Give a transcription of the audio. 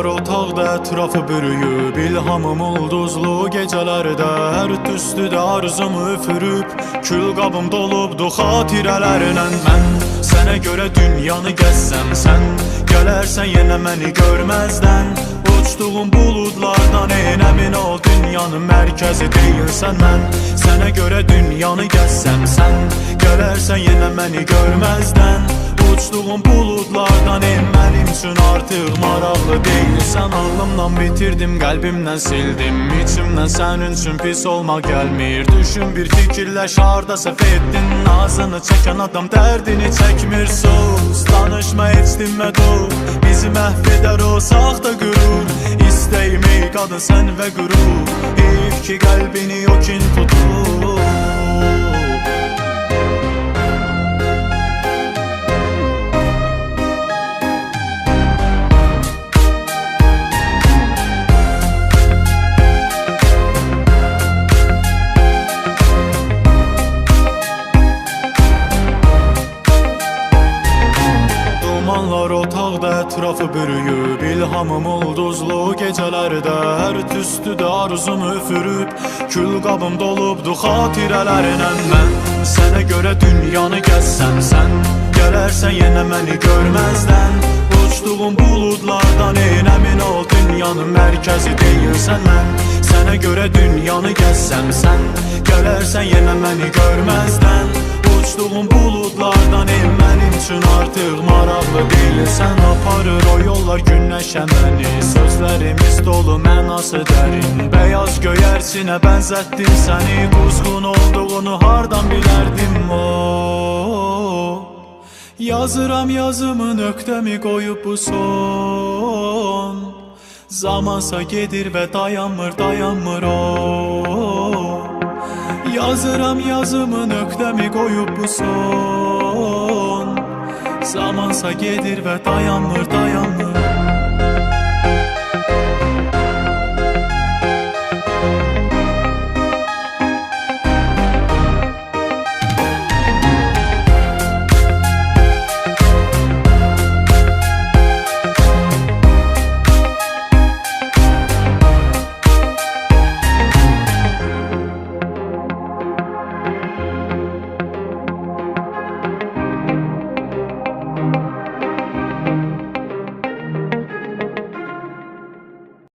Dumanlar otaqda ətrafı bürüyüb, İlhamım ulduzlu gecələrdə hər tüstüdə arzumu üfürüb, kül qabım dolubdu xatirələrlə. Mən sənə görə dünyanı gəzsəm, sən gələrsən yenə məni görməzdən. Uçduğum buludlardan en əmin ol, dünyanın mərkəzi deyilsən mən. Sənə görə dünyanı gəzsəm, sən gələrsən yenə məni görməzdən. Uçduğum buludlardan en mənim üçün artıq maraqlı deyilsən. Ağlımdan bitirdim, qəlbimdən sildim, içimdən sənin üçün pis olmaq gəlmir. Düşün bir fikirləş, harda səhv etdin, nazını çəkən adam dərdini çəkmir. Sus, danışma heç dinmə dur, bizi məhv edər o saxta qürur. İstəyim ey qadın sən və qürur, heyf ki qəlbini o kin tutur. Dumanlar otaqda ətrafı bürüyüb, İlhamım ulduzlu gecələrdə hər tüstüdə arzumu üfürüb, kül qabım dolubdu xatirələrlə. Mən sənə görə dünyanı gəzsəm, sən gələrsən yenə məni görməzdən. Uçduğum buludlardan en əmin ol, dünyanın mərkəzi deyilsən mən. Sənə görə dünyanı gəzsəm, sən gələrsən yenə məni görməzdən. Uçduğum buludlardan en mənim üçün artıq maraqlı deyilsən. Aparır o yollar günləşə məni, sözlərimiz dolu mənası dərin. Bəyaz göyərsinə bənzətdim səni, quzğun olduğunu hardan bilərdim o. Yazıram yazımı, nöqtəmi qoyub bu son. Zamansa gedir və dayanmır, dayanmır o. Yazıram yazımı, nöqtəmi qoyub bu son. Zamansa gedir və dayanmır, dayanmır.